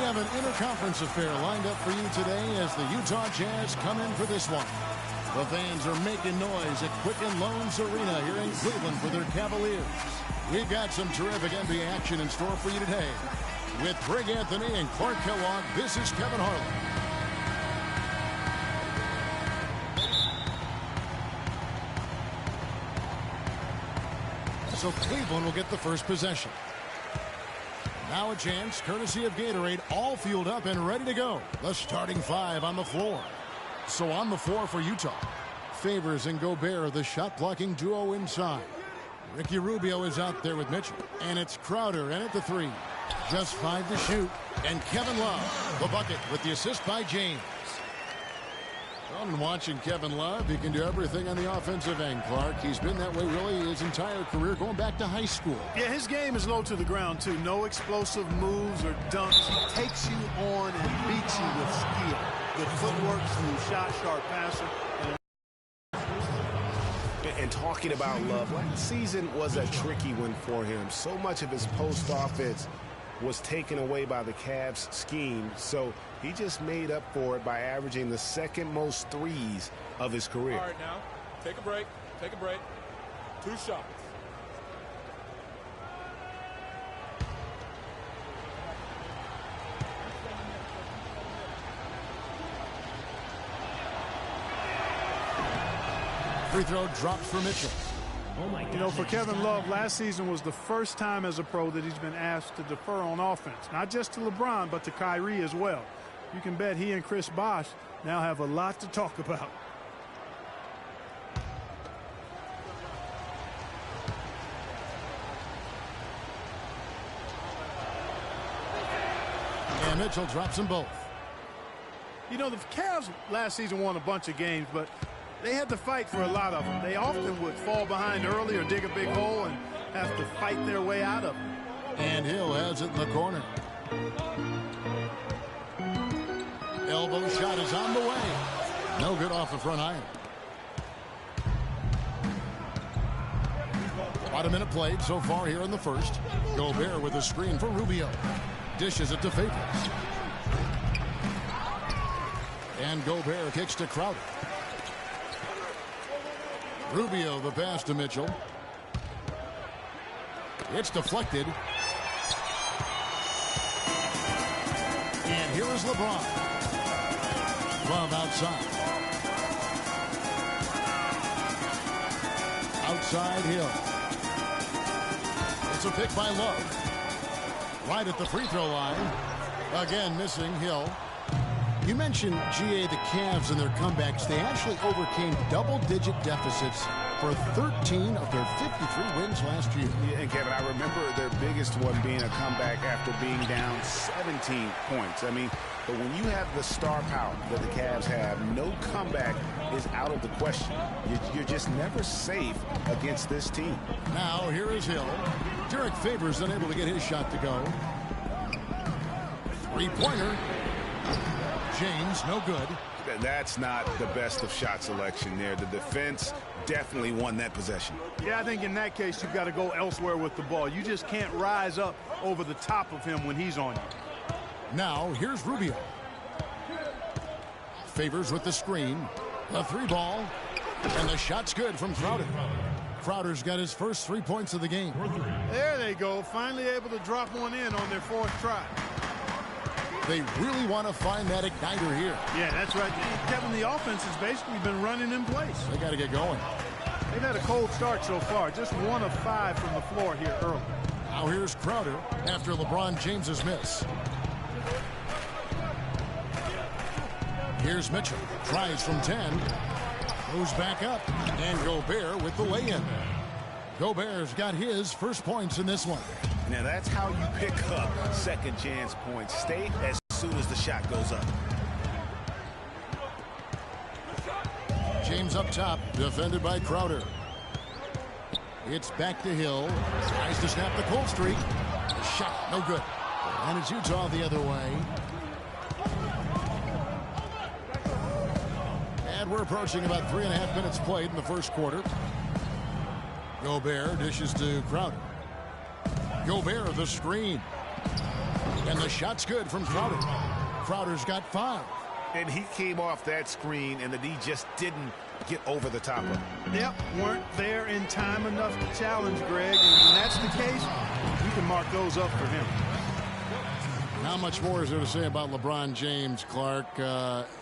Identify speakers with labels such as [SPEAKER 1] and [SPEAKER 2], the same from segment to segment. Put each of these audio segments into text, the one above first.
[SPEAKER 1] have an interconference affair lined up for you today as the Utah Jazz come in for this one. The fans are making noise at Quicken Loans Arena here in Cleveland for their Cavaliers. We've got some terrific NBA action in store for you today. With Greg Anthony and Clark Kellogg, this is Kevin Harlan. So Cleveland will get the first possession. Now a chance, courtesy of Gatorade, all fueled up and ready to go. The starting five on the floor. So on the floor for Utah, Favors and Gobert, the shot-blocking duo inside. Ricky Rubio is out there with Mitchell. And it's Crowder in at the three. Just 5 to shoot. And Kevin Love, the bucket with the assist by James. And watching Kevin Love, he can do everything on the offensive end, Clark. He's been that way really his entire career, going back to high school.
[SPEAKER 2] Yeah, his game is low to the ground, too. No explosive moves or dunks. He takes you on and beats you with skill. Good footwork, smooth shot, sharp passer.
[SPEAKER 3] And talking about Love, last season was a tricky one for him. So much of his post offense was taken away by the Cavs scheme, so he just made up for it by averaging the second most threes of his career.
[SPEAKER 4] All right, now take a break. Take a break. 2 shots.
[SPEAKER 1] Free throw drops for Mitchell.
[SPEAKER 2] Oh my God. You know, for Kevin Love, last season was the first time as a pro that he's been asked to defer on offense. Not just to LeBron, but to Kyrie as well. You can bet he and Chris Bosh now have a lot to talk about.
[SPEAKER 1] And Mitchell drops them both.
[SPEAKER 2] You know, the Cavs last season won a bunch of games, but they had to fight for a lot of them. They often would fall behind early or dig a big hole and have to fight their way out of it.
[SPEAKER 1] And Hill has it in the corner. Elbow shot is on the way. No good off the front iron. About a minute played so far here in the first. Gobert with a screen for Rubio. Dishes it to Favors. And Gobert kicks to Crowder. Rubio the pass to Mitchell. It's deflected. And here is LeBron. Love outside. Outside Hill. It's a pick by Love. Right at the free throw line. Again missing Hill. You mentioned, GA, the Cavs and their comebacks. They actually overcame double-digit deficits for 13 of their 53 wins last year.
[SPEAKER 3] Yeah, and Kevin, I remember their biggest one being a comeback after being down 17 points. I mean, but when you have the star power that the Cavs have, no comeback is out of the question. You're just never safe against this team.
[SPEAKER 1] Now, here is Hill. Derek Favors unable to get his shot to go. Three-pointer. James, no good.
[SPEAKER 3] That's not the best of shot selection there. The defense definitely won that possession.
[SPEAKER 2] Yeah, I think in that case, you've got to go elsewhere with the ball. You just can't rise up over the top of him when he's on you.
[SPEAKER 1] Now, here's Rubio. Favors with the screen. A 3-ball. And the shot's good from Crowder. Crowder's got his first 3 points of the game.
[SPEAKER 2] There they go. Finally able to drop one in on their 4th try.
[SPEAKER 1] They really want to find that igniter here.
[SPEAKER 2] Yeah, that's right. Kevin, the offense has basically been running in place.
[SPEAKER 1] They got to get going.
[SPEAKER 2] They've had a cold start so far. Just 1 of 5 from the floor here early.
[SPEAKER 1] Now here's Crowder after LeBron James's miss. Here's Mitchell. Tries from 10. Moves back up. And Gobert with the lay-in. Gobert's got his first points in this one.
[SPEAKER 3] Now that's how you pick up second chance points. Stay as soon as the shot goes up.
[SPEAKER 1] James up top, defended by Crowder. It's back to Hill. Tries to snap the cold streak. Shot, no good. And it's Utah the other way. And we're approaching about 3.5 minutes played in the first quarter. Gobert dishes to Crowder. Gobert the screen. And the shot's good from Crowder. Crowder's got 5.
[SPEAKER 3] And he came off that screen, and the D just didn't get over the top of him.
[SPEAKER 2] Yep, weren't there in time enough to challenge Greg. And when that's the case, you can mark those up for him.
[SPEAKER 1] How much more is there to say about LeBron James, Clark?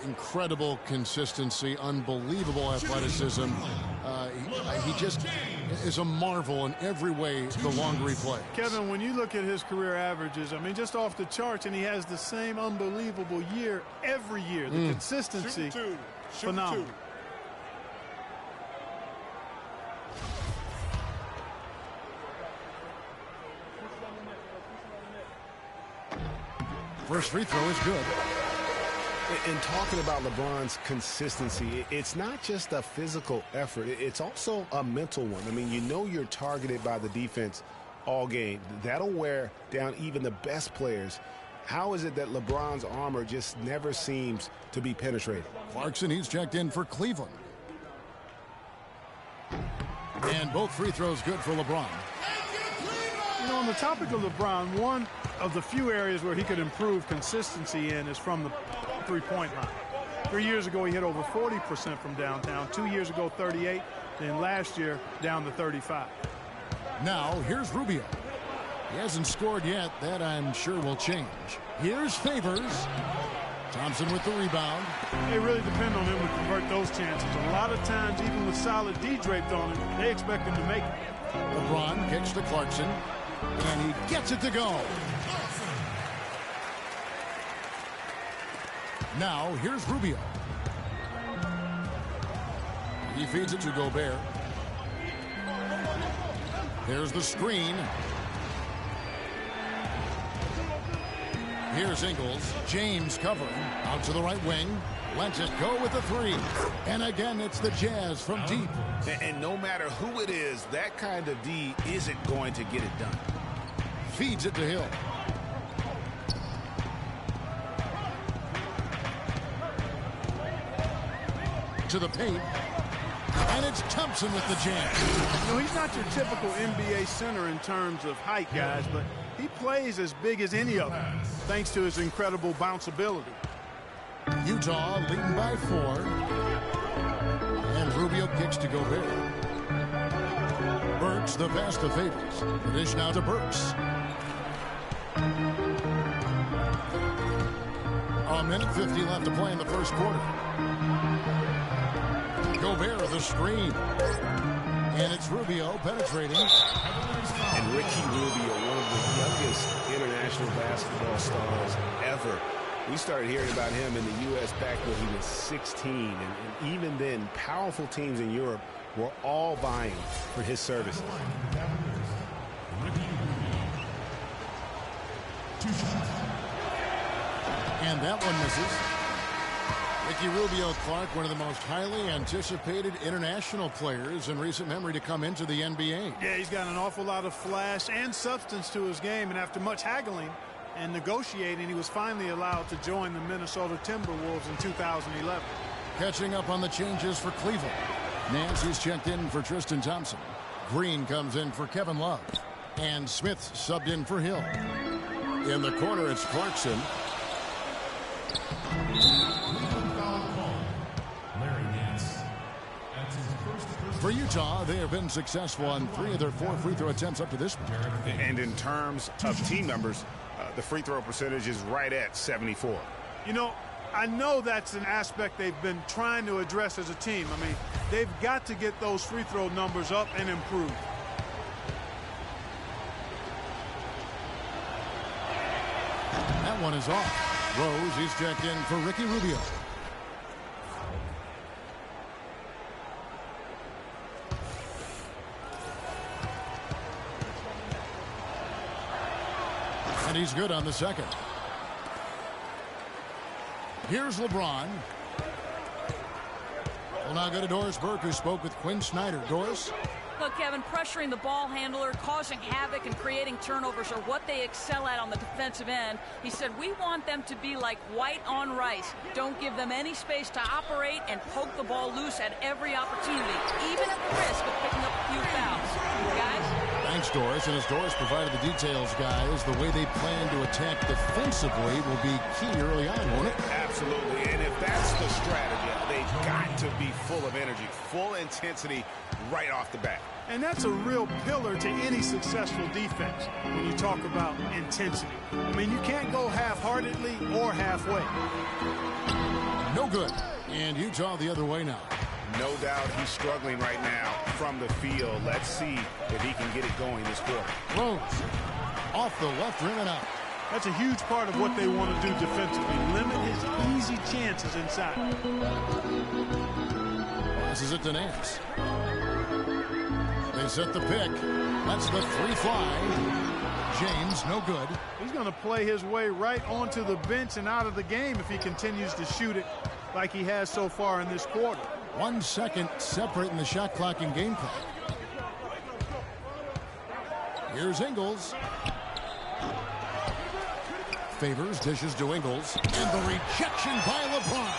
[SPEAKER 1] Incredible consistency, unbelievable athleticism. He just is a marvel in every way the longer he plays.
[SPEAKER 2] Kevin, when you look at his career averages, I mean, just off the charts, and he has the same unbelievable year every year. The consistency, phenomenal.
[SPEAKER 1] First free throw is good.
[SPEAKER 3] And talking about LeBron's consistency, it's not just a physical effort. It's also a mental one. I mean, you know you're targeted by the defense all game. That'll wear down even the best players. How is it that LeBron's armor just never seems to be penetrated?
[SPEAKER 1] Clarkson, he's checked in for Cleveland. And both free throws good for LeBron.
[SPEAKER 2] You know, on the topic of LeBron, one of the few areas where he could improve consistency in is from the three-point line. 3 years ago, he hit over 40% from downtown. 2 years ago, 38. Then last year, down to 35.
[SPEAKER 1] Now, here's Rubio. He hasn't scored yet. That, I'm sure, will change. Here's Favors. Thompson with the rebound.
[SPEAKER 2] They really depend on him to convert those chances. A lot of times, even with solid D draped on him, they expect him to make it.
[SPEAKER 1] LeBron kicks to Clarkson, and he gets it to go. Now, here's Rubio. He feeds it to Gobert. There's the screen. Here's Ingles. James covering. Out to the right wing. Lets it go with the 3. And again, it's the Jazz from deep.
[SPEAKER 3] And no matter who it is, that kind of D isn't going to get it done.
[SPEAKER 1] Feeds it to Hill. To the paint. And it's Thompson with the jam.
[SPEAKER 2] You know, he's not your typical NBA center in terms of height, guys, but he plays as big as any of them, thanks to his incredible bounce ability.
[SPEAKER 1] Utah leading by 4. And Rubio kicks to Gobert. Burks the pass to Favors. The dish now to Burks. A minute 50 left to play in the first quarter. Gobert the screen. And it's Rubio penetrating.
[SPEAKER 3] And Ricky Rubio, one of the youngest international basketball stars ever. We started hearing about him in the U.S. back when he was 16. And even then, powerful teams in Europe were all vying for his services.
[SPEAKER 1] And that one misses. Ricky Rubio, Clark, one of the most highly anticipated international players in recent memory to come into the NBA.
[SPEAKER 2] Yeah, he's got an awful lot of flash and substance to his game, and after much haggling and negotiating, he was finally allowed to join the Minnesota Timberwolves in 2011.
[SPEAKER 1] Catching up on the changes for Cleveland. Nancy's checked in for Tristan Thompson. Green comes in for Kevin Love. And Smith subbed in for Hill. In the corner, it's Clarkson. For Utah, they have been successful on 3 of their 4 free throw attempts up to this point.
[SPEAKER 3] And in terms of team numbers, the free throw percentage is right at 74.
[SPEAKER 2] You know, I know that's an aspect they've been trying to address as a team. I mean, they've got to get those free throw numbers up and improve.
[SPEAKER 1] That one is off. Rose, he's checked in for Ricky Rubio. And he's good on the second. Here's LeBron. We'll now go to Doris Burke, who spoke with Quinn Snyder. Doris?
[SPEAKER 5] Look, Kevin, pressuring the ball handler, causing havoc, and creating turnovers are what they excel at on the defensive end. He said, we want them to be like white on rice. Don't give them any space to operate and poke the ball loose at every opportunity, even at the risk of picking up a few fouls. Guys?
[SPEAKER 1] Thanks, Doris. And as Doris provided the details, guys, the way they plan to attack defensively will be key early on, won't it?
[SPEAKER 3] Absolutely. And if that's the strategy, they've got to be full of energy, full intensity right off the bat.
[SPEAKER 2] And that's a real pillar to any successful defense when you talk about intensity. I mean, you can't go half-heartedly or halfway.
[SPEAKER 1] No good. And Utah the other way now.
[SPEAKER 3] No doubt he's struggling right now from the field. Let's see if he can get it going this quarter.
[SPEAKER 1] Rose off the left rim and out.
[SPEAKER 2] That's a huge part of what they want to do defensively. Limit his easy chances inside.
[SPEAKER 1] Passes it to Nance. They set the pick. That's the three fly. James, no good.
[SPEAKER 2] He's going to play his way right onto the bench and out of the game if he continues to shoot it like he has so far in this quarter.
[SPEAKER 1] 1 second separating the shot clock and game clock. Here's Ingles. Favors, dishes to Ingles. And the rejection by LeBron.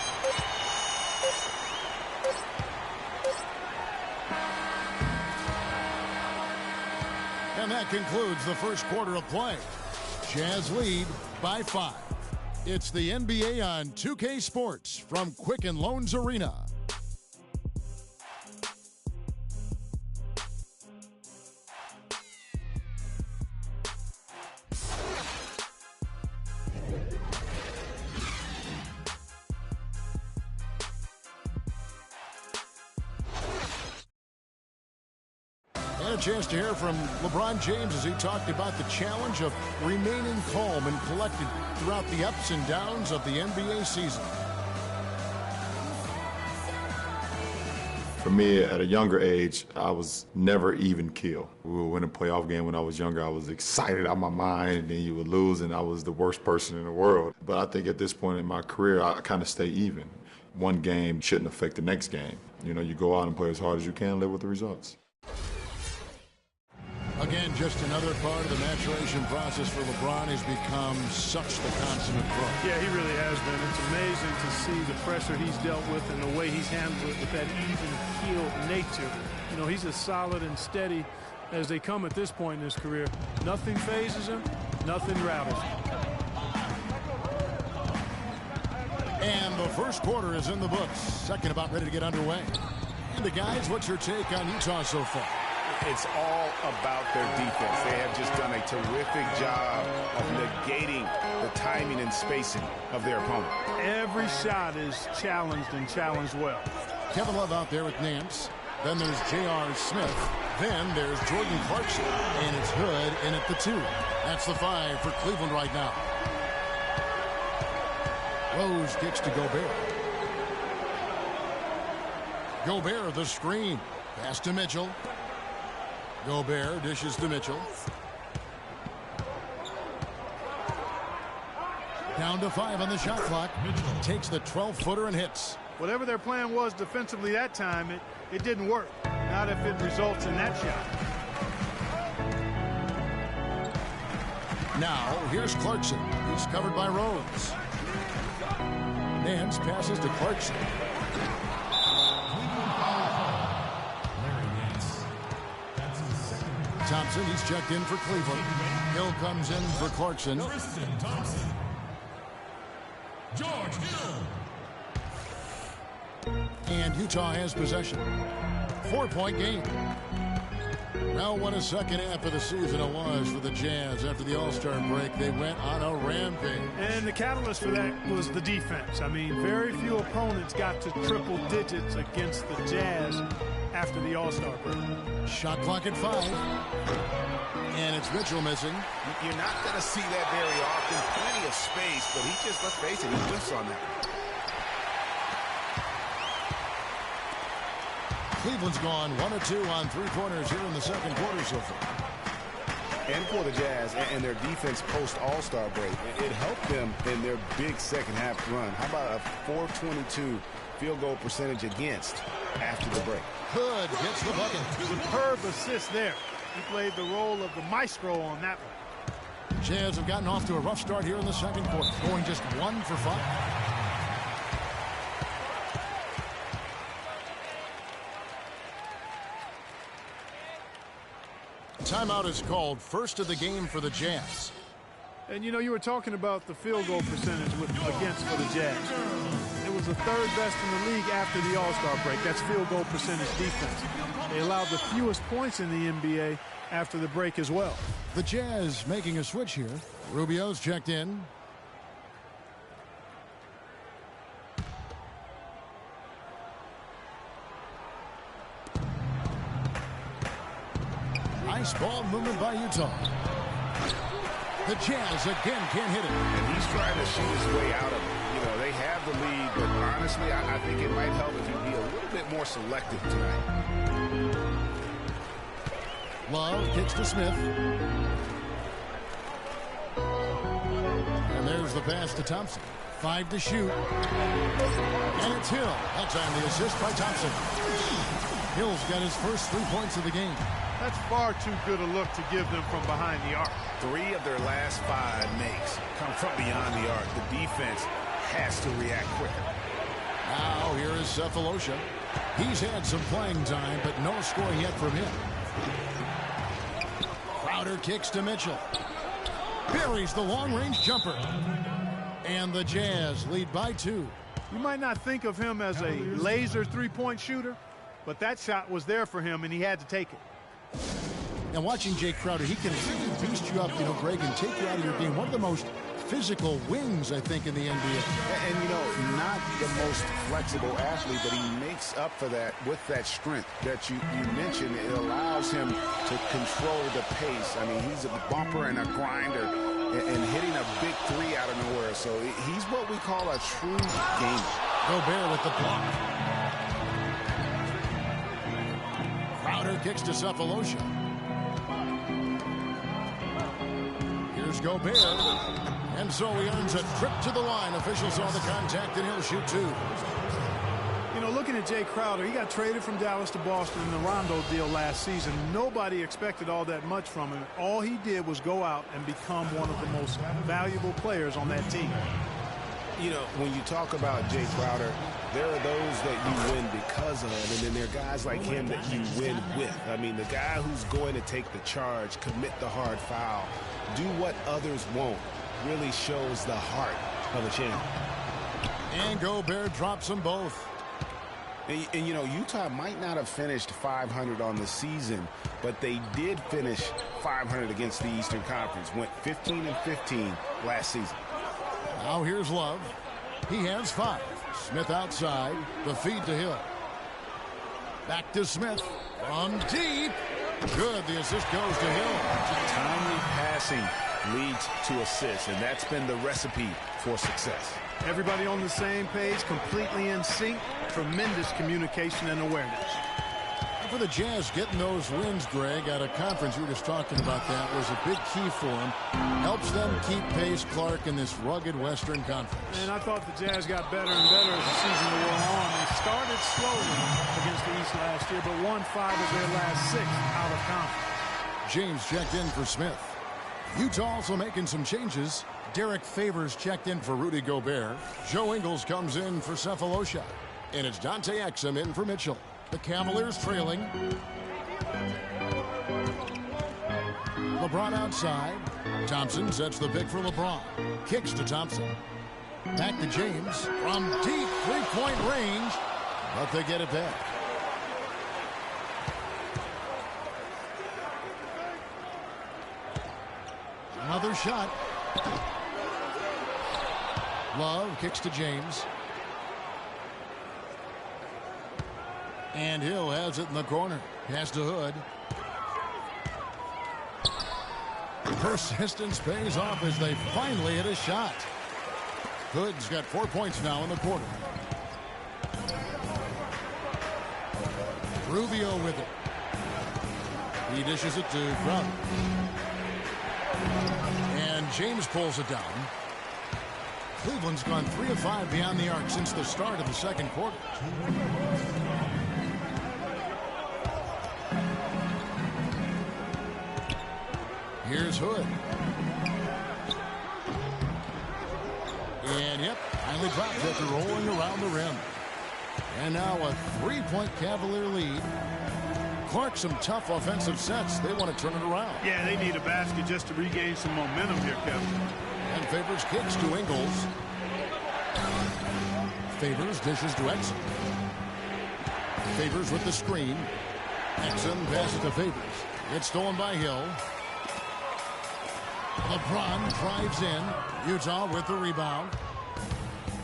[SPEAKER 1] And that concludes the first quarter of play. Jazz lead by 5. It's the NBA on 2K Sports from Quicken Loans Arena. A chance to hear from LeBron James as he talked about the challenge of remaining calm and collected throughout the ups and downs of the NBA season.
[SPEAKER 6] For me, at a younger age, I was never even keel. We would win a playoff game when I was younger. I was excited out of my mind, and then you would lose, and I was the worst person in the world. But I think at this point in my career, I kind of stay even. One game shouldn't affect the next game. You know, you go out and play as hard as you can, live with the results.
[SPEAKER 1] Again, just another part of the maturation process for LeBron. Has become such the consummate pro.
[SPEAKER 2] Yeah, he really has been. It's amazing to see the pressure he's dealt with and the way he's handled it with that even-keeled nature. You know, he's as solid and steady as they come at this point in his career. Nothing phases him, nothing rattles him.
[SPEAKER 1] And the first quarter is in the books. Second about ready to get underway. And the guys, what's your take on Utah so far?
[SPEAKER 3] It's all about their defense. They have just done a terrific job of negating the timing and spacing of their opponent.
[SPEAKER 2] Every shot is challenged and challenged well.
[SPEAKER 1] Kevin Love out there with Nance. Then there's J.R. Smith. Then there's Jordan Clarkson. And it's Hood in at the 2. That's the 5 for Cleveland right now. Rose kicks to Gobert. Gobert, the screen. Pass to Mitchell. Gobert dishes to Mitchell. Down to 5 on the shot clock. Takes the 12-footer and hits.
[SPEAKER 2] Whatever their plan was defensively that time, it didn't work. Not if it results in that shot.
[SPEAKER 1] Now, here's Clarkson. He's covered by Rose. Nance passes to Clarkson. Thompson, he's checked in for Cleveland. Hill comes in for Clarkson.
[SPEAKER 7] George Hill.
[SPEAKER 1] And Utah has possession. 4-point game. Now what a second half of the season it was for the Jazz. After the All-Star break, they went on a rampage.
[SPEAKER 2] And the catalyst for that was the defense. I mean, very few opponents got to triple digits against the Jazz after the All-Star break.
[SPEAKER 1] Shot clock at 5. And it's Mitchell missing.
[SPEAKER 3] You're not going to see that very often. Plenty of space, but he just, let's face it, he whiffs on that.
[SPEAKER 1] Cleveland's gone 1 of 2 on 3-pointers here in the second quarter so far.
[SPEAKER 3] And for the Jazz and their defense post All-Star break, it helped them in their big second half run. How about a 422 field goal percentage against after the break?
[SPEAKER 1] Hood gets the bucket.
[SPEAKER 2] Superb assist there. He played the role of the maestro on that one.
[SPEAKER 1] Jazz have gotten off to a rough start here in the second quarter, going just 1 for 5. Timeout is called, first of the game for the Jazz.
[SPEAKER 2] And, you know, you were talking about the field goal percentage against for the Jazz. It was the third best in the league after the All-Star break. That's field goal percentage defense. They allowed the fewest points in the NBA after the break as well.
[SPEAKER 1] The Jazz making a switch here. Rubio's checked in. Nice ball movement by Utah. The Jazz again can't hit it.
[SPEAKER 3] And he's trying to shoot his way out of it. You know, they have the lead, but honestly, I think it might help if you be a little bit more selective tonight.
[SPEAKER 1] Love kicks to Smith. And there's the pass to Thompson. 5 to shoot. And it's Hill. That time the assist by Thompson. Hill's got his first 3 points of the game.
[SPEAKER 2] That's far too good a look to give them from behind the arc.
[SPEAKER 3] 3 of their last 5 makes come from beyond the arc. The defense has to react quicker.
[SPEAKER 1] Now here is Cephalosha. He's had some playing time, but no scoring yet from him. Crowder kicks to Mitchell. Buries the long-range jumper. And the Jazz lead by 2.
[SPEAKER 2] You might not think of him as a laser three-point shooter, but that shot was there for him, and he had to take it.
[SPEAKER 1] And watching Jay Crowder, he can really boost you up, you know, Greg, and take you out of your game. One of the most physical wings, I think, in the NBA.
[SPEAKER 3] And, you know, not the most flexible athlete, but he makes up for that with that strength that you mentioned. It allows him to control the pace. I mean, he's a bumper and a grinder and hitting a big 3 out of nowhere. So he's what we call a true gamer.
[SPEAKER 1] Gobert with the block. Crowder kicks to Cephalosha. Here's Gobert. And so he earns a trip to the line. Officials saw the contact, and he'll shoot 2.
[SPEAKER 2] You know, looking at Jay Crowder, he got traded from Dallas to Boston in the Rondo deal last season. Nobody expected all that much from him. All he did was go out and become one of the most valuable players on that team.
[SPEAKER 3] You know, when you talk about Jay Crowder, there are those that you win because of, and then there are guys like him that you win with. I mean, the guy who's going to take the charge, commit the hard foul, do what others won't, really shows the heart of a champion.
[SPEAKER 1] And Gobert drops them both.
[SPEAKER 3] And, you know, Utah might not have finished 500 on the season, but they did finish 500 against the Eastern Conference. Went 15-15 last season.
[SPEAKER 1] Now here's Love. He has 5. Smith outside. The feed to Hill. Back to Smith. From deep. Good. The assist goes to Hill.
[SPEAKER 3] Timely passing leads to assists, and that's been the recipe for success.
[SPEAKER 2] Everybody on the same page, completely in sync, tremendous communication and awareness.
[SPEAKER 1] For the Jazz, getting those wins, Greg, out of conference, we were just talking about that, was a big key for them. Helps them keep pace, Clark, in this rugged Western Conference.
[SPEAKER 2] And I thought the Jazz got better and better as the season wore on. They started slowly against the East last year, but won 5 of their last 6 out of conference.
[SPEAKER 1] James checked in for Smith. Utah also making some changes. Derek Favors checked in for Rudy Gobert. Joe Ingles comes in for Cephalosha. And it's Dante Exum in for Mitchell. The Cavaliers trailing. LeBron outside. Thompson sets the pick for LeBron. Kicks to Thompson. Back to James. From deep three-point range. But they get it back. Another shot. Love kicks to James. And Hill has it in the corner. Pass to Hood. Persistence pays off as they finally hit a shot. Hood's got 4 points now in the quarter. Rubio with it. He dishes it to Crowder. And James pulls it down. Cleveland's gone 3 of 5 beyond the arc since the start of the second quarter. Here's Hood. And, yep, finally drops after rolling around the rim. And now a 3-point Cavalier lead. Clark, some tough offensive sets. They want to turn it around.
[SPEAKER 2] Yeah, they need a basket just to regain some momentum here, Kevin.
[SPEAKER 1] And Favors kicks to Ingles. Favors dishes to Exum. Favors with the screen. Exum passes to Favors. It's stolen by Hill. LeBron drives in. Utah with the rebound.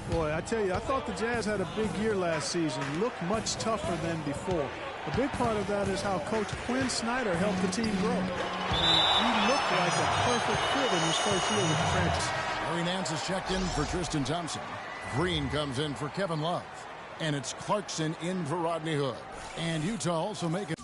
[SPEAKER 2] Boy, I tell you, I thought the Jazz had a big year last season. Looked much tougher than before. A big part of that is how Coach Quinn Snyder helped the team grow. He looked like a perfect fit in his first year with the franchise.
[SPEAKER 1] Larry Nance is checked in for Tristan Thompson. Green comes in for Kevin Love. And it's Clarkson in for Rodney Hood. And Utah also making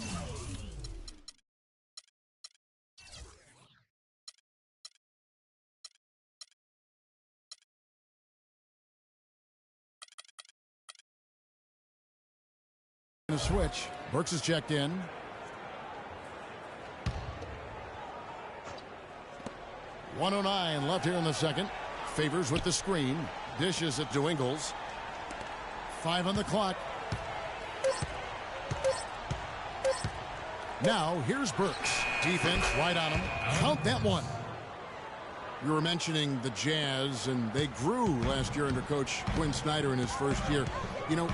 [SPEAKER 1] a switch. Burks is checked in. .109 left here in the second. Favors with the screen. Dishes it to Ingles. 5 on the clock. Now here's Burks. Defense right on him. Count that one. You were mentioning the Jazz, and they grew last year under Coach Quinn Snyder in his first year. You know,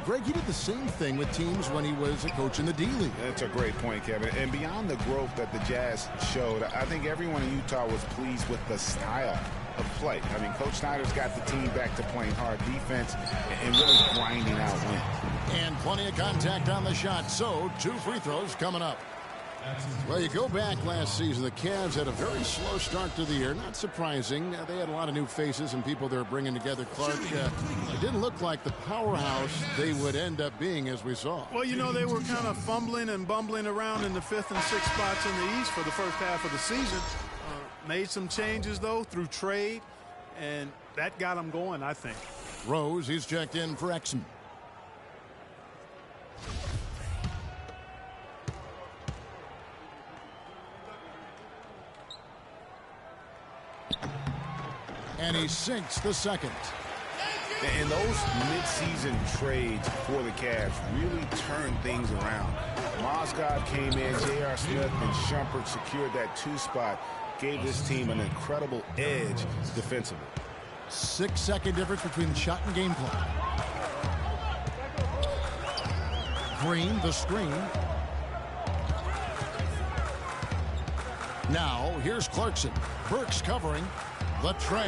[SPEAKER 1] Greg, he did the same thing with teams when he was a coach in the D-League.
[SPEAKER 3] That's a great point, Kevin. And beyond the growth that the Jazz showed, I think everyone in Utah was pleased with the style of play. I mean, Coach Snyder's got the team back to playing hard defense and really grinding out wins.
[SPEAKER 1] And plenty of contact on the shot, so 2 free throws coming up. Well, you go back last season, the Cavs had a very slow start to the year. Not surprising. They had a lot of new faces and people they were bringing together. Clark, it didn't look like the powerhouse they would end up being, as we saw.
[SPEAKER 2] Well, you know, they were kind of fumbling and bumbling around in the 5th and 6th spots in the East for the first half of the season. Made some changes, though, through trade, and that got them going, I think.
[SPEAKER 1] Rose, he's checked in for Exum. And he sinks the second.
[SPEAKER 3] And those mid-season trades for the Cavs really turned things around. Mozgov came in, J.R. Smith and Shumpert secured that 2 spot, gave this team an incredible edge defensively.
[SPEAKER 1] 6-second difference between the shot and game clock. Green, the screen. Now, here's Clarkson. Burks covering. Latre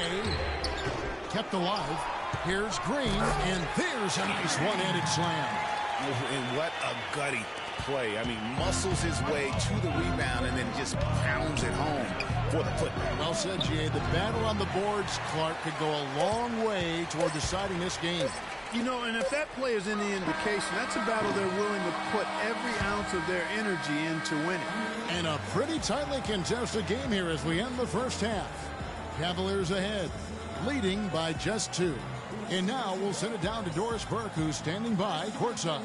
[SPEAKER 1] kept alive. Here's Green, and there's a nice one-handed slam.
[SPEAKER 3] And what a gutty play. I mean, muscles his way to the rebound and then just pounds it home for the putback.
[SPEAKER 1] Well said, G.A. The battle on the boards, Clark, could go a long way toward deciding this game.
[SPEAKER 2] You know, and if that play is any indication, that's a battle they're willing to put every ounce of their energy into winning.
[SPEAKER 1] And a pretty tightly contested game here as we end the first half. Cavaliers ahead, leading by just 2. And now we'll send it down to Doris Burke, who's standing by courtside.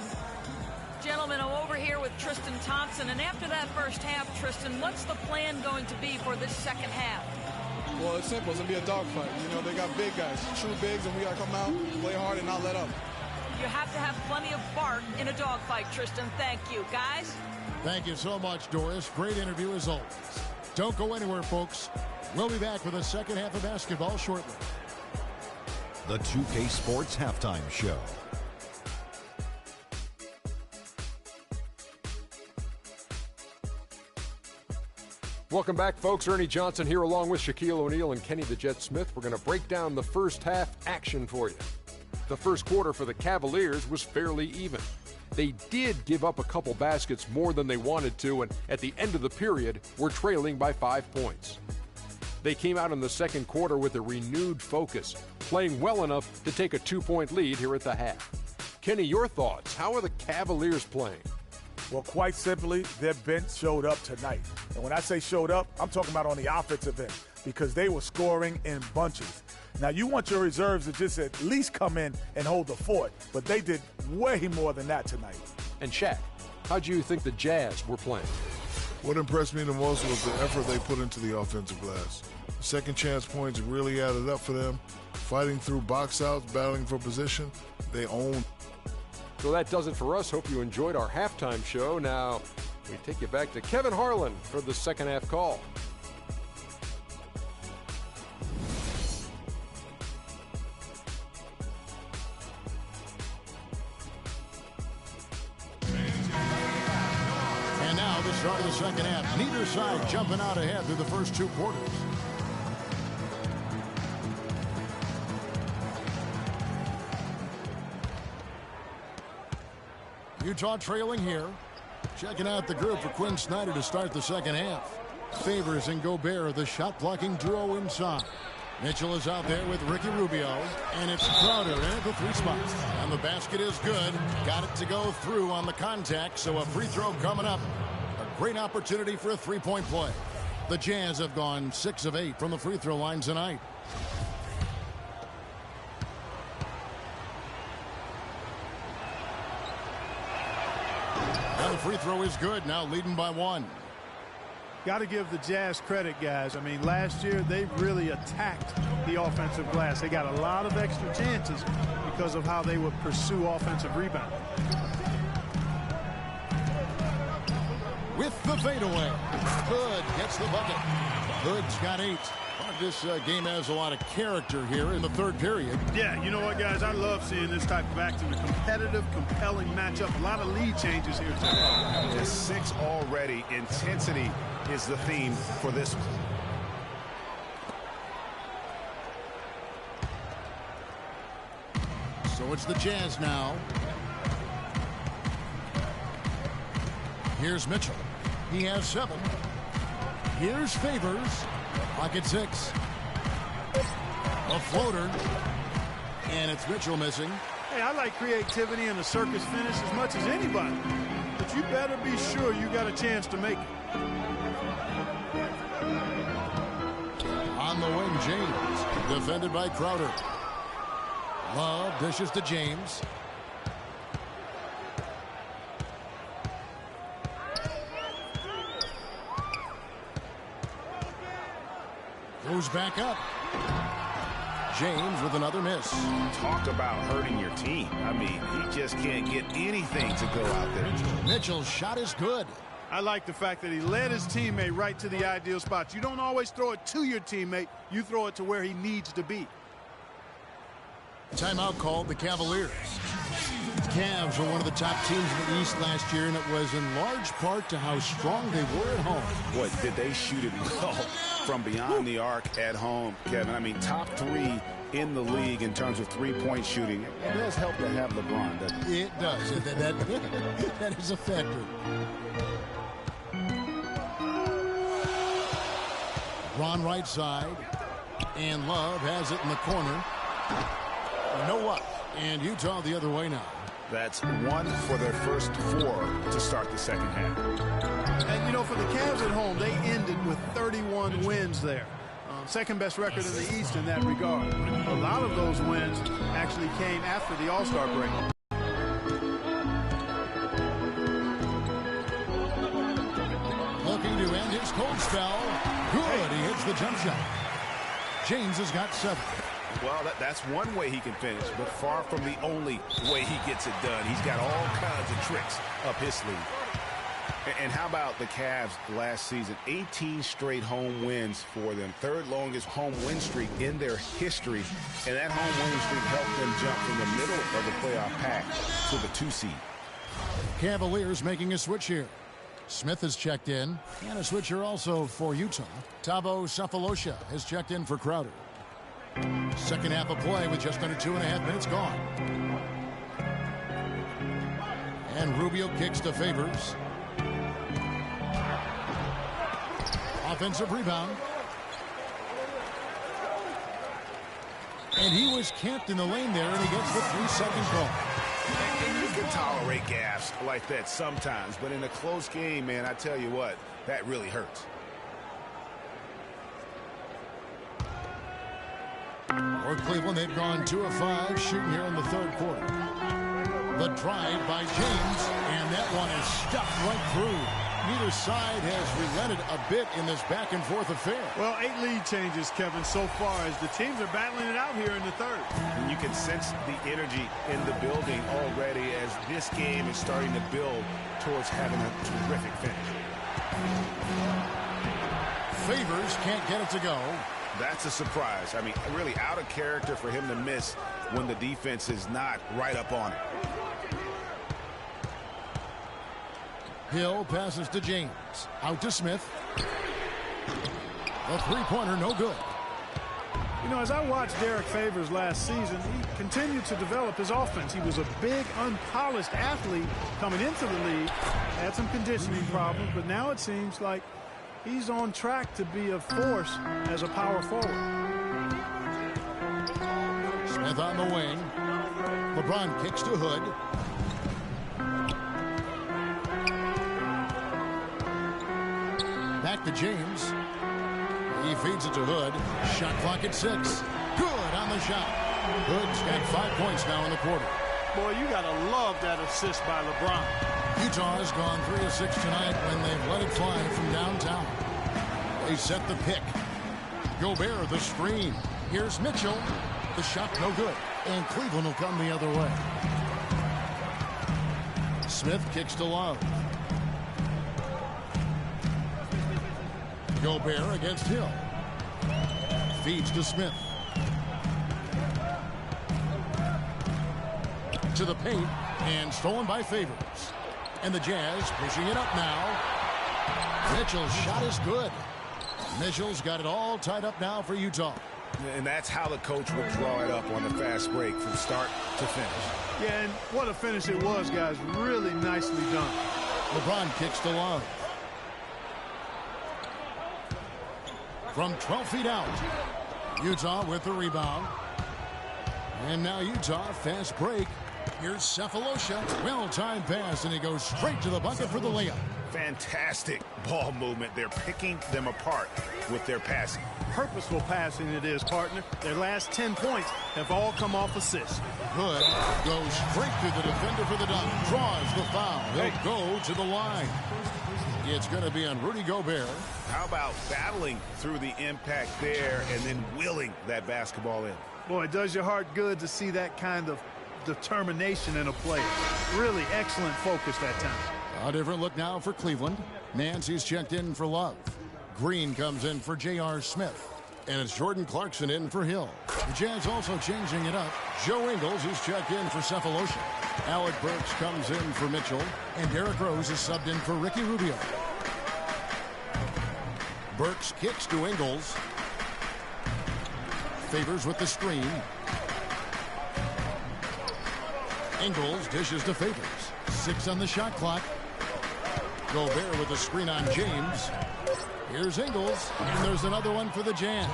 [SPEAKER 5] Gentlemen, I'm over here with Tristan Thompson. And after that first half, Tristan, what's the plan going to be for this second half?
[SPEAKER 4] Well, it's simple. It's going to be a dogfight. You know, they got big guys, true bigs, and we got to come out, play hard, and not let up.
[SPEAKER 5] You have to have plenty of bark in a dogfight, Tristan. Thank you. Guys?
[SPEAKER 1] Thank you so much, Doris. Great interview as always. Don't go anywhere, folks. We'll be back with the second half of basketball shortly.
[SPEAKER 8] The 2K Sports Halftime Show.
[SPEAKER 9] Welcome back, folks. Ernie Johnson here along with Shaquille O'Neal and Kenny the Jet Smith. We're going to break down the first half action for you. The first quarter for the Cavaliers was fairly even. They did give up a couple baskets more than they wanted to, and at the end of the period, were trailing by 5 points. They came out in the second quarter with a renewed focus, playing well enough to take a 2-point lead here at the half. Kenny, your thoughts? How are the Cavaliers playing?
[SPEAKER 10] Well, quite simply, their bench showed up tonight. And when I say showed up, I'm talking about on the offensive end, because they were scoring in bunches. Now, you want your reserves to just at least come in and hold the fort, but they did way more than that tonight.
[SPEAKER 9] And Shaq, how do you think the Jazz were playing?
[SPEAKER 11] What impressed me the most was the effort they put into the offensive glass. Second chance points really added up for them. Fighting through box outs, battling for position, they owned.
[SPEAKER 9] So that does it for us. Hope you enjoyed our halftime show. Now we take you back to Kevin Harlan for the second half call.
[SPEAKER 1] And now the start of the second half. Neither side jumping out ahead through the first two quarters. Utah trailing here. Checking out the group for Quinn Snyder to start the second half. Favors and Gobert, the shot-blocking duo inside. Mitchell is out there with Ricky Rubio, and it's Crowder in at the three spot. And the basket is good. Got it to go through on the contact, so a free throw coming up. A great opportunity for a three-point play. The Jazz have gone 6 of 8 from the free throw line tonight. And the free throw is good, now leading by 1.
[SPEAKER 2] Got to give the Jazz credit, guys. I mean, last year they really attacked the offensive glass. They got a lot of extra chances because of how they would pursue offensive rebound.
[SPEAKER 1] With the fadeaway, Hood gets the bucket. Hood's got 8. This game has a lot of character here in the third period.
[SPEAKER 2] Yeah, you know what, guys? I love seeing this type of action. A competitive, compelling matchup. A lot of lead changes here today.
[SPEAKER 3] Just 6 already. Intensity is the theme for this one.
[SPEAKER 1] So it's the Jazz now. Here's Mitchell. He has 7. Here's Favors. Pocket 6. A floater. And it's Mitchell missing.
[SPEAKER 2] Hey, I like creativity and a circus finish as much as anybody. But you better be sure you got a chance to make it.
[SPEAKER 1] On the wing, James. Defended by Crowder. Love dishes to James. Goes back up. James with another miss.
[SPEAKER 3] Talk about hurting your team. I mean, he just can't get anything to go out there.
[SPEAKER 1] Mitchell's shot is good.
[SPEAKER 2] I like the fact that he led his teammate right to the ideal spot. You don't always throw it to your teammate. You throw it to where he needs to be.
[SPEAKER 1] Timeout called the Cavaliers. Cavs were one of the top teams in the East last year, and it was in large part to how strong they were at home.
[SPEAKER 3] Boy, did they shoot it well from beyond the arc at home, Kevin. I mean, top 3 in the league in terms of three-point shooting. It does help to have LeBron, doesn't it?
[SPEAKER 1] It does. That is a factor. Ron right side, and Love has it in the corner. No up, and Utah the other way now.
[SPEAKER 3] That's 1 for their first 4 to start the second half.
[SPEAKER 2] And, you know, for the Cavs at home, they ended with 31 wins there. Second best record in the East in that regard. A lot of those wins actually came after the All-Star break.
[SPEAKER 1] Looking to end his cold spell. Good, he hits the jump shot. James has got 7.
[SPEAKER 3] Well, that's one way he can finish, but far from the only way he gets it done. He's got all kinds of tricks up his sleeve. And how about the Cavs last season? 18 straight home wins for them. 3rd longest home win streak in their history. And that home win streak helped them jump from the middle of the playoff pack to the 2 seed.
[SPEAKER 1] Cavaliers making a switch here. Smith has checked in. And a switch here also for Utah. Thabo Sefolosha has checked in for Crowder. Second half of play with just under 2.5 minutes gone. And Rubio kicks to Favors. Offensive rebound. And he was camped in the lane there, and he gets the 3-second call.
[SPEAKER 3] And you can tolerate gaffes like that sometimes, but in a close game, man, I tell you what, that really hurts.
[SPEAKER 1] For Cleveland, they've gone 2 of 5 shooting here in the third quarter. The drive by James, and that one is stuffed right through. neither side has relented a bit in this back-and-forth affair.
[SPEAKER 2] Well, 8 lead changes, Kevin, so far as the teams are battling it out here in the third.
[SPEAKER 3] And you can sense the energy in the building already as this game is starting to build towards having a terrific finish.
[SPEAKER 1] Favors can't get it to go.
[SPEAKER 3] That's a surprise. I mean, really out of character for him to miss when the defense is not right up on it.
[SPEAKER 1] Hill passes to James. Out to Smith. A three-pointer, no good.
[SPEAKER 2] You know, as I watched Derek Favors last season, he continued to develop his offense. He was a big, unpolished athlete coming into the league. Had some conditioning problems, but now it seems like he's on track to be a force as a power forward.
[SPEAKER 1] Smith on the wing. LeBron kicks to Hood. Back to James. He feeds it to Hood. Shot clock at 6. Good on the shot. Hood's got 5 points now in the quarter.
[SPEAKER 2] Boy, you got to love that assist by LeBron.
[SPEAKER 1] Utah has gone 3 of 6 tonight when they've let it fly from downtown. They set the pick. Gobert the screen. Here's Mitchell. The shot no good. And Cleveland will come the other way. Smith kicks to Love. Gobert against Hill. Feeds to Smith. To the paint. And stolen by Favors. And the Jazz pushing it up now. Mitchell's shot is good. Mitchell's got it all tied up now for Utah.
[SPEAKER 3] And that's how the coach will draw it up on the fast break from start to finish.
[SPEAKER 2] Yeah, and what a finish it was, guys. Really nicely done.
[SPEAKER 1] LeBron kicks to Love. From 12 feet out. Utah with the rebound. And now Utah, fast break. Here's Cephalosha. Well-timed pass, and he goes straight to the bucket for the layup.
[SPEAKER 3] Fantastic ball movement. They're picking them apart with their passing.
[SPEAKER 2] Purposeful passing it is, partner. Their last 10 points have all come off assists.
[SPEAKER 1] Hood goes straight to the defender for the dunk. Draws the foul. He'll go to the line. It's going to be on Rudy Gobert.
[SPEAKER 3] How about battling through the impact there and then willing that basketball in?
[SPEAKER 2] Boy, it does your heart good to see that kind of determination in a player. Really excellent focus that time.
[SPEAKER 1] A different look now for Cleveland. Nancy's checked in for Love. Green comes in for J.R. Smith. And it's Jordan Clarkson in for Hill. The Jazz also changing it up. Joe Ingles is checked in for Cephalosha. Alec Burks comes in for Mitchell. And Derrick Rose is subbed in for Ricky Rubio. Burks kicks to Ingles. Favors with the screen. Ingles dishes to Favors. 6 on the shot clock. Gobert with the screen on James. Here's Ingles, and there's another one for the Jazz.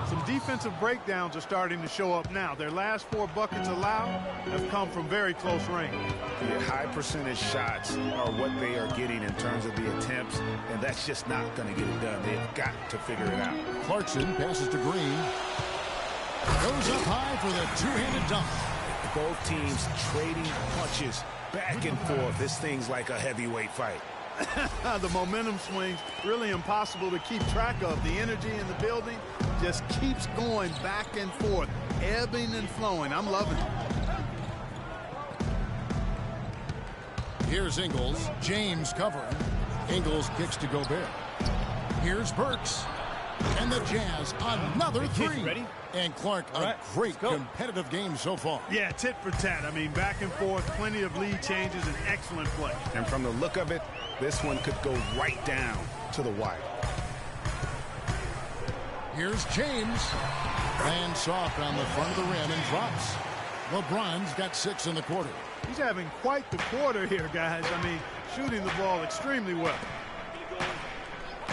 [SPEAKER 2] Some defensive breakdowns are starting to show up now. Their last 4 buckets allowed have come from very close range.
[SPEAKER 3] The high percentage shots are what they are getting in terms of the attempts, and that's just not going to get it done. They've got to figure it out.
[SPEAKER 1] Clarkson passes to Green. Goes up high for the two-handed dunk.
[SPEAKER 3] Both teams trading punches back and forth. This thing's like a heavyweight fight.
[SPEAKER 2] The momentum swings really impossible to keep track of. The energy in the building just keeps going back and forth, ebbing and flowing. I'm loving it.
[SPEAKER 1] Here's Ingles. James covering. Ingles kicks to Gobert. Here's Burks. And the Jazz, another 3.
[SPEAKER 2] Ready?
[SPEAKER 1] And Clark, a great competitive game so far.
[SPEAKER 2] Yeah, tit for tat. I mean, back and forth, plenty of lead changes, and excellent play.
[SPEAKER 3] And from the look of it, this one could go right down to the wire.
[SPEAKER 1] Here's James. And soft on the front of the rim and drops. LeBron's got 6 in the quarter.
[SPEAKER 2] He's having quite the quarter here, guys. I mean, shooting the ball extremely well.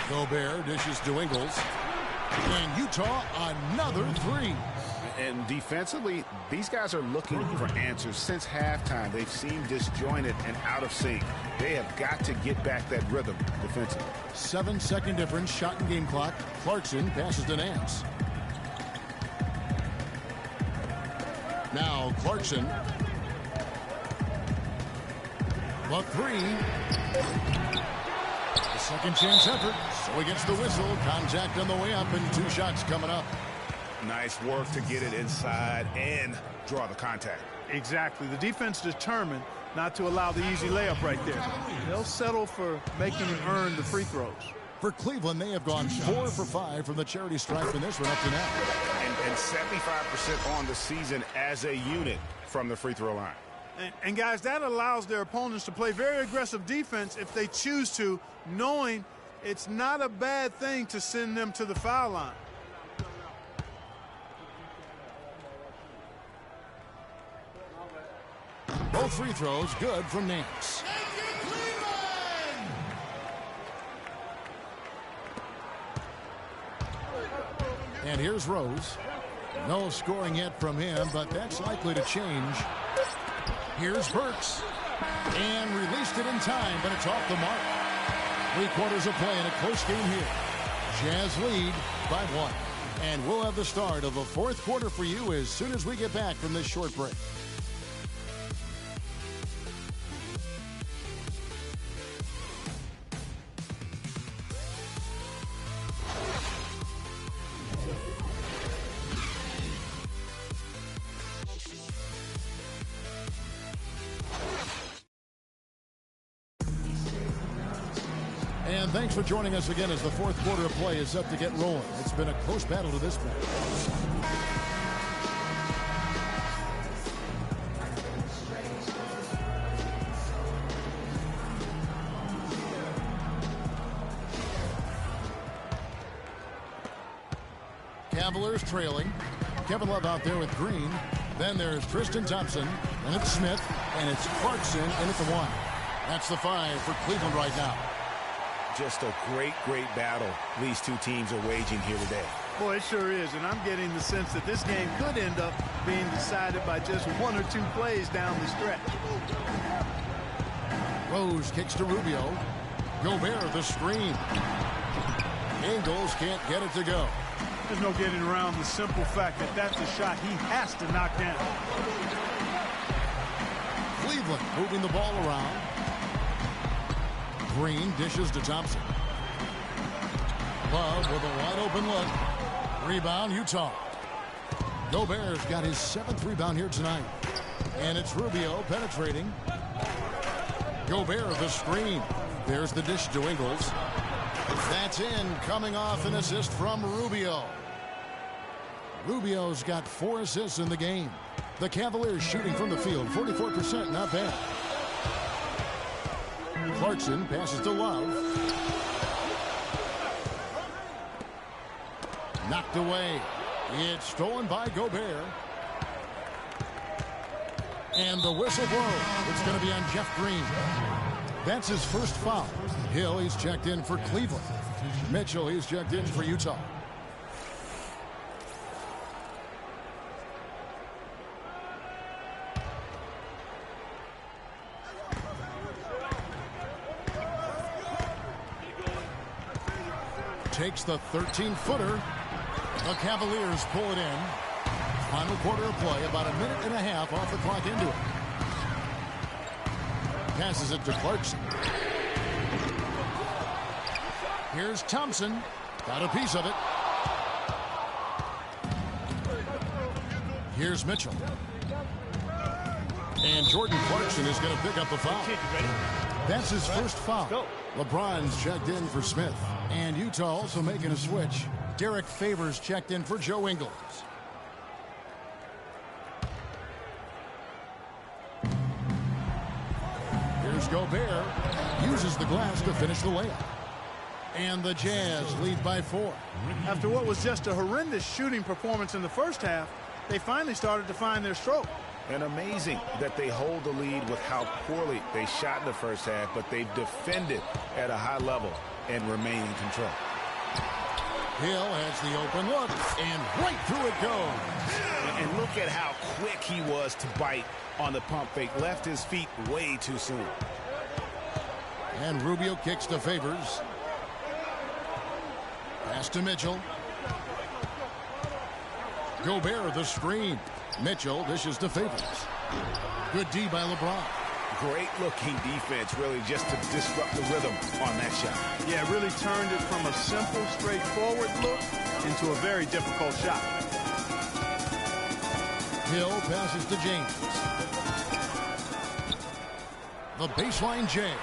[SPEAKER 1] Gobert dishes to Ingles. And Utah, another 3.
[SPEAKER 3] And defensively, these guys are looking for answers. Since halftime, they've seemed disjointed and out of sync. They have got to get back that rhythm defensively.
[SPEAKER 1] 7-second difference, shot and game clock. Clarkson passes to Nance. Now Clarkson. The 3. Second chance effort. So he gets the whistle. Contact on the way up and 2 shots coming up.
[SPEAKER 3] Nice work to get it inside and draw the contact.
[SPEAKER 2] Exactly. The defense determined not to allow the easy layup right there. They'll settle for making him earn the free throws.
[SPEAKER 1] For Cleveland, they have gone 4 for 5 from the charity stripe in this one up to now.
[SPEAKER 3] And 75% on the season as a unit from the free throw line.
[SPEAKER 2] And guys, that allows their opponents to play very aggressive defense if they choose to, knowing it's not a bad thing to send them to the foul line.
[SPEAKER 1] Both free throws good from Nance. And here's Rose. No scoring yet from him, but that's likely to change. Here's Burks. And released it in time, but it's off the mark. 3 quarters of play in a close game here. Jazz lead by 1. And we'll have the start of the 4th quarter for you as soon as we get back from this short break. And thanks for joining us again as the 4th quarter of play is up to get rolling. It's been a close battle to this point. Cavaliers trailing. Kevin Love out there with Green. Then there's Tristan Thompson. And it's Smith. And it's Clarkson in at the 1. That's the 5 for Cleveland right now.
[SPEAKER 3] Just a great battle these 2 teams are waging here today.
[SPEAKER 2] Boy, it sure is, and I'm getting the sense that this game could end up being decided by just 1 or 2 plays down the stretch.
[SPEAKER 1] Rose kicks to Rubio. Gobert the screen. Ingles can't get it to go.
[SPEAKER 2] There's no getting around the simple fact that that's a shot he has to knock down.
[SPEAKER 1] Cleveland moving the ball around. Green dishes to Thompson. Love with a wide open look. Rebound, Utah. Gobert's got his 7th rebound here tonight. And it's Rubio penetrating. Gobert the screen. There's the dish to Ingles. That's in, coming off an assist from Rubio. Rubio's got 4 assists in the game. The Cavaliers shooting from the field, 44%, not bad. Clarkson passes to Love. Knocked away. It's stolen by Gobert. And the whistle blows. It's going to be on Jeff Green. That's his first foul. Hill, he's checked in for Cleveland. Mitchell, he's checked in for Utah. Takes the 13-footer. The Cavaliers pull it in. Final quarter of play, about 1.5 minutes off the clock into it. Passes it to Clarkson. Here's Thompson. Got a piece of it. Here's Mitchell. And Jordan Clarkson is going to pick up the foul. That's his first foul. LeBron's checked in for Smith. And Utah also making a switch. Derek Favors checked in for Joe Ingles. Here's Gobert. Uses the glass to finish the layup. And the Jazz lead by 4.
[SPEAKER 2] After what was just a horrendous shooting performance in the first half, they finally started to find their stroke.
[SPEAKER 3] And amazing that they hold the lead with how poorly they shot in the first half, but they've defended at a high level and remain in control.
[SPEAKER 1] Hill has the open look, and right through it goes.
[SPEAKER 3] And look at how quick he was to bite on the pump fake. Left his feet way too soon.
[SPEAKER 1] And Rubio kicks to Favors. Pass to Mitchell. Gobert the screen. Mitchell dishes to Favors. Good D by LeBron.
[SPEAKER 3] Great-looking defense, really, just to disrupt the rhythm on that shot.
[SPEAKER 2] Yeah, it really turned it from a simple, straightforward look into a very difficult shot.
[SPEAKER 1] Hill passes to James. The baseline J.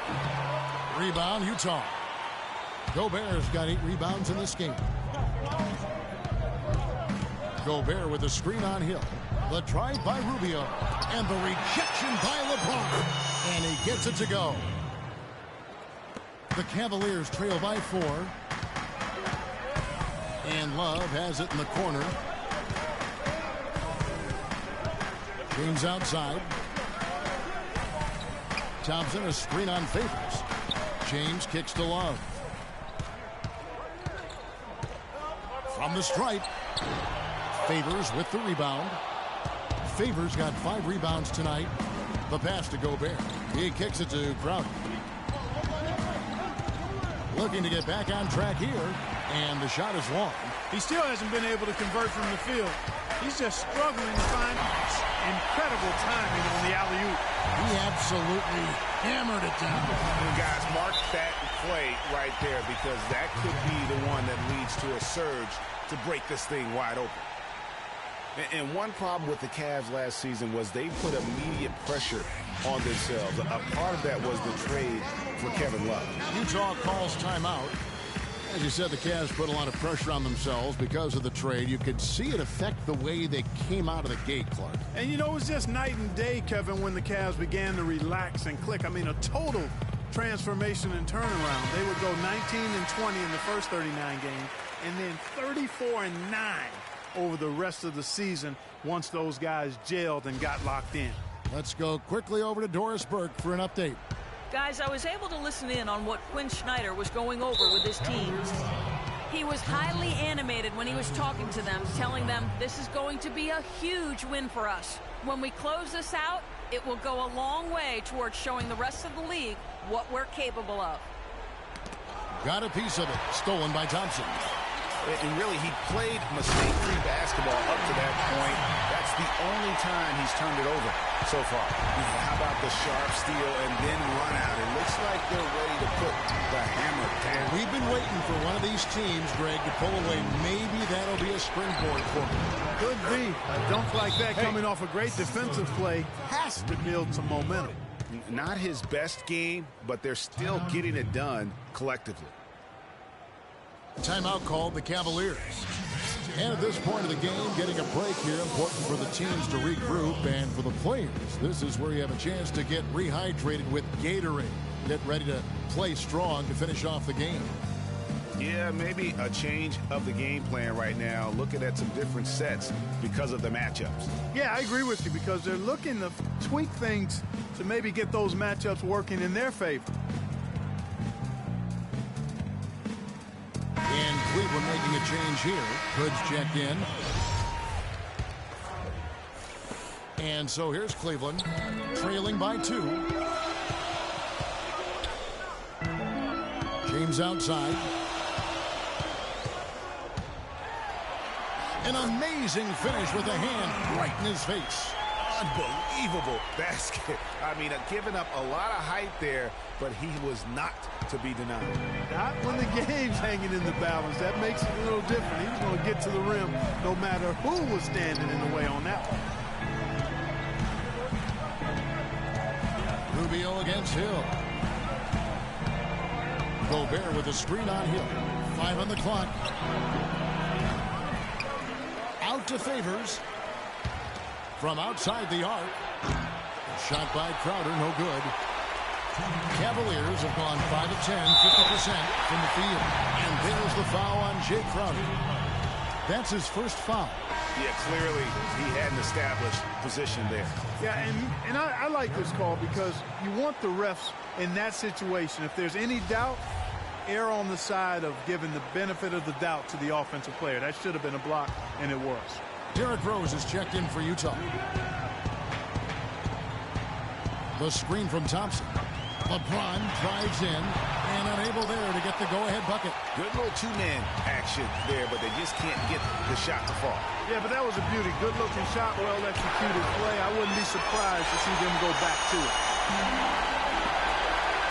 [SPEAKER 1] Rebound, Utah. Gobert's got 8 rebounds in this game. Gobert with a screen on Hill. The drive by Rubio. And the rejection by LeBron. And he gets it to go. The Cavaliers trail by 4. And Love has it in the corner. James outside. Thompson, a screen on Favors. James kicks to Love. From the stripe. Favors with the rebound. Favors got 5 rebounds tonight. The pass to Gobert. He kicks it to Crowder. Looking to get back on track here. And the shot is long.
[SPEAKER 2] He still hasn't been able to convert from the field. He's just struggling to find incredible timing on the alley-oop.
[SPEAKER 1] He absolutely hammered it down.
[SPEAKER 3] And guys, mark that play right there, because that could be the one that leads to a surge to break this thing wide open. And one problem with the Cavs last season was they put immediate pressure on themselves. A part of that was the trade for Kevin Love.
[SPEAKER 1] Utah calls timeout. As you said, the Cavs put a lot of pressure on themselves because of the trade. You could see it affect the way they came out of the gate, Clark.
[SPEAKER 2] And, you know, it was just night and day, Kevin, when the Cavs began to relax and click. I mean, a total transformation and turnaround. They would go 19-20 in the first 39 games, and then 34-9 over the rest of the season once those guys gelled and got locked in.
[SPEAKER 1] Let's go quickly over to Doris Burke for an update.
[SPEAKER 5] Guys, I was able to listen in on what Quinn Snyder was going over with his teams. He was highly animated when he was talking to them, telling them this is going to be a huge win for us. When we close this out, it will go a long way towards showing the rest of the league what we're capable of.
[SPEAKER 1] Got a piece of it. Stolen by Thompson.
[SPEAKER 3] And really, he played mistake-free basketball up to that point. That's the only time he's turned it over so far. How about the sharp steal and then run out? It looks like they're ready to put the hammer down.
[SPEAKER 1] We've been waiting for one of these teams, Greg, to pull away. Maybe that'll be a springboard for them.
[SPEAKER 2] Could be. A dunk like that coming off a great defensive play has to build some momentum.
[SPEAKER 3] Not his best game, but they're still getting it done collectively.
[SPEAKER 1] Timeout called the Cavaliers. And at this point of the game, getting a break here, important for the teams to regroup, and for the players, this is where you have a chance to get rehydrated with Gatorade. Get ready to play strong to finish off the game.
[SPEAKER 3] Yeah, maybe a change of the game plan right now, looking at some different sets because of the matchups.
[SPEAKER 2] Yeah, I agree with you, because they're looking to tweak things to maybe get those matchups working in their favor.
[SPEAKER 1] And Cleveland making a change here. Hood's checked in. And so here's Cleveland, trailing by 2. James outside. An amazing finish with a hand right in his face.
[SPEAKER 3] Unbelievable basket. I mean, giving up a lot of height there, but he was not to be denied.
[SPEAKER 2] Not when the game's hanging in the balance. That makes it a little different. He was going to get to the rim no matter who was standing in the way on that one.
[SPEAKER 1] Rubio against Hill. Gobert with a screen on Hill. 5 on the clock. Out to Favors. From outside the arc. Shot by Crowder, no good. Cavaliers have gone 5 of 10, 50% from the field. And there's the foul on Jay Crowder. That's his first foul.
[SPEAKER 3] Yeah, clearly he had an established position there.
[SPEAKER 2] Yeah, and I like this call, because you want the refs in that situation. If there's any doubt, err on the side of giving the benefit of the doubt to the offensive player. That should have been a block, and it was.
[SPEAKER 1] Derrick Rose is checked in for Utah. The screen from Thompson. LeBron drives in and unable there to get the go-ahead bucket.
[SPEAKER 3] Good little two-man action there, but they just can't get the shot to fall.
[SPEAKER 2] Yeah, but that was a beauty. Good-looking shot, well-executed play. I wouldn't be surprised to see them go back to it.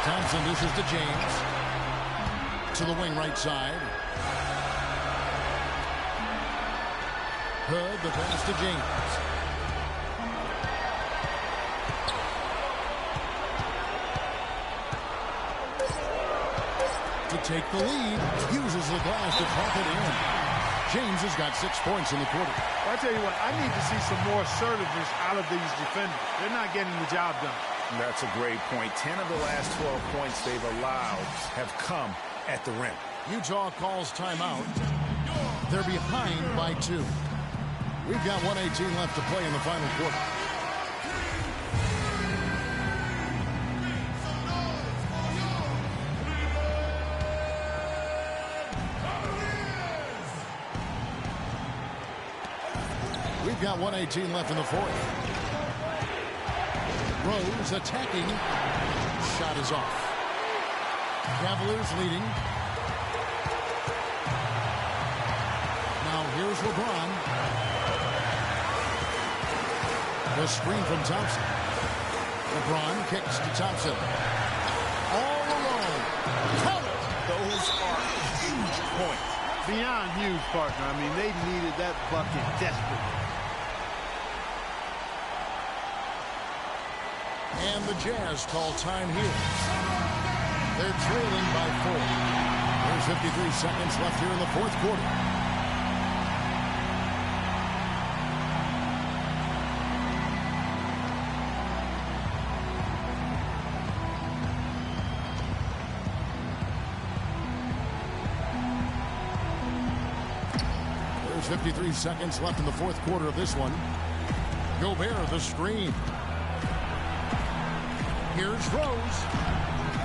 [SPEAKER 1] Thompson dishes to James. To the wing right side. Hood, the pass to James. To take the lead, uses the glass to pump it in. James has got 6 points in the quarter.
[SPEAKER 2] Well, I tell you what, I need to see some more assertiveness out of these defenders. They're not getting the job done.
[SPEAKER 3] That's a great point. 10 of the last 12 points they've allowed have come at the rim.
[SPEAKER 1] Utah calls timeout. They're behind by 2. We've got 1:18 left to play in the final quarter. We've got 1:18 left in the fourth. Rose attacking. Shot is off. Cavaliers leading. Now here's LeBron. The screen from Thompson. LeBron kicks to Thompson. All alone. Count it.
[SPEAKER 3] Those are huge points.
[SPEAKER 2] Beyond huge, partner. I mean, they needed that bucket desperately.
[SPEAKER 1] And the Jazz call time here. They're trailing by 4. There's 53 seconds left here in the fourth quarter. There's 53 seconds left in the fourth quarter of this one. Gobert, the screen. Here's Rose.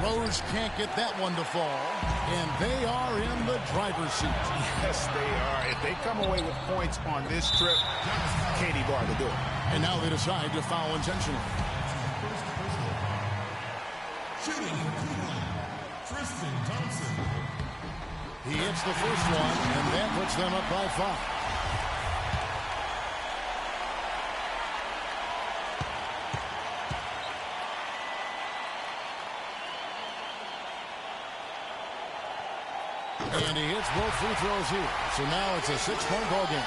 [SPEAKER 1] Rose can't get that one to fall. And they are in the driver's seat.
[SPEAKER 3] Yes, they are. If they come away with points on this trip, Katie Barr to do it.
[SPEAKER 1] And now they decide to foul intentionally.
[SPEAKER 7] Shooting in Cleveland, Tristan Thompson.
[SPEAKER 1] He hits the first one, and that puts them up by 5. And he hits both free throws here. So now it's a 6-point ball game.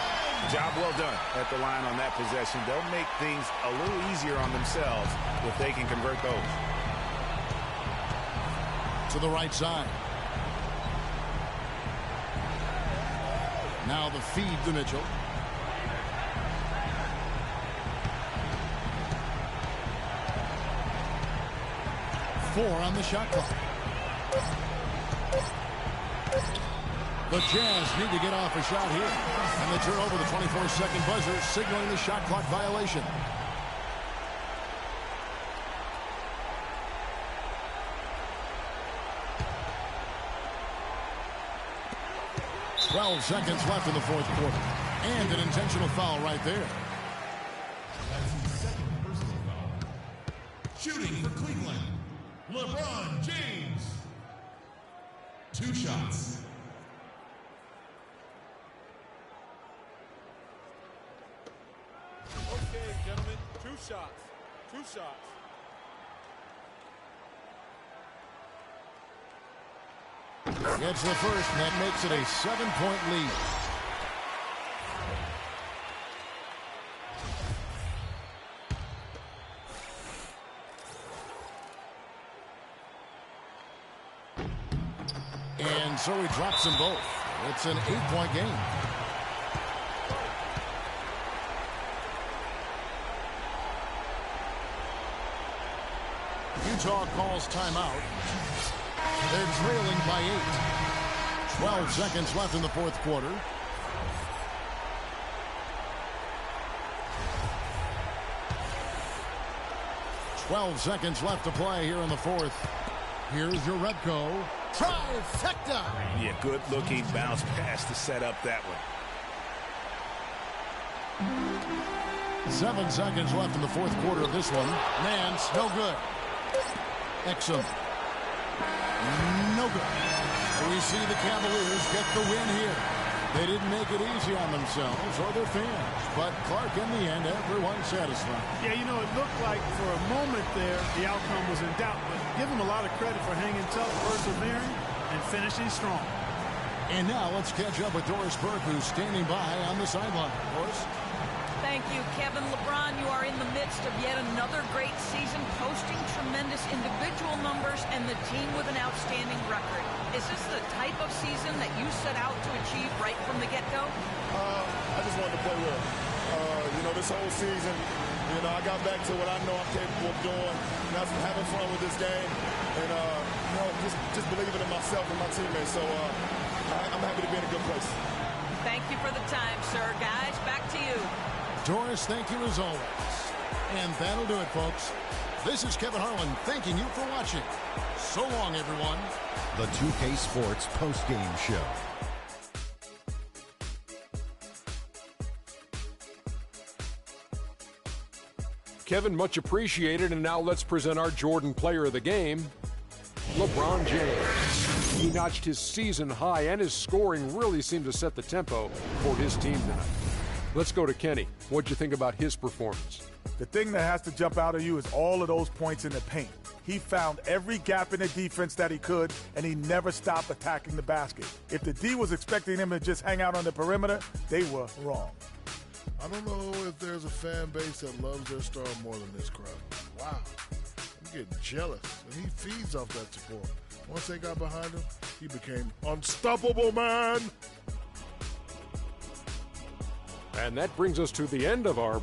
[SPEAKER 3] Job well done at the line on that possession. They'll make things a little easier on themselves if they can convert those.
[SPEAKER 1] To the right side. Now the feed to Mitchell. Four on the shot clock. The Jazz need to get off a shot here. And they turn over the 24-second buzzer, signaling the shot clock violation. "12 seconds left in the fourth quarter. And an intentional foul right there.
[SPEAKER 7] That's his second personal foul. Shooting for Cleveland, LeBron James. 2 shots.
[SPEAKER 2] Okay, gentlemen, 2 shots. 2 shots.
[SPEAKER 1] Gets the first, and that makes it a 7-point lead. And so he drops them both. It's an 8-point game. Utah calls timeout. They're trailing by 8. 12 seconds left in the fourth quarter. "12 seconds left to play here in the fourth. Here's your Repco. Trifecta!
[SPEAKER 3] Yeah, good-looking bounce pass to set up that one.
[SPEAKER 1] 7 seconds left in the fourth quarter of this one. Nance, no good. Exum. No good. We see the Cavaliers get the win here. They didn't make it easy on themselves or their fans, but Clark, in the end, everyone satisfied.
[SPEAKER 2] Yeah, you know, it looked like for a moment there the outcome was in doubt, but give him a lot of credit for hanging tough, persevering, and finishing strong.
[SPEAKER 1] And now let's catch up with Doris Burke, who's standing by on the sideline. Doris?
[SPEAKER 5] Thank you, Kevin. LeBron, you are in the midst of yet another great season, posting tremendous individual numbers and the team with an outstanding record. Is this the type of season that you set out to achieve right from the get-go?
[SPEAKER 12] I just wanted to play well. You know, this whole season, you know, I got back to what I know I'm capable of doing, and that's having fun with this game, and, you know, just believing in myself and my teammates. So I'm happy to be in a good place.
[SPEAKER 5] Thank you for the time, sir. Guys, back to you.
[SPEAKER 1] Doris, thank you as always. And that'll do it, folks. This is Kevin Harlan thanking you for watching. So long, everyone.
[SPEAKER 8] The 2K Sports postgame show.
[SPEAKER 9] Kevin, much appreciated. And now let's present our Jordan player of the game, LeBron James. He notched his season high, and his scoring really seemed to set the tempo for his team tonight. Let's go to Kenny. What'd you think about his performance?
[SPEAKER 10] The thing that has to jump out at you is all of those points in the paint. He found every gap in the defense that he could, and he never stopped attacking the basket. If the D was expecting him to just hang out on the perimeter, they were wrong.
[SPEAKER 11] I don't know if there's a fan base that loves their star more than this crowd. Wow. I'm getting jealous, and he feeds off that support. Once they got behind him, he became unstoppable, man.
[SPEAKER 9] And that brings us to the end of our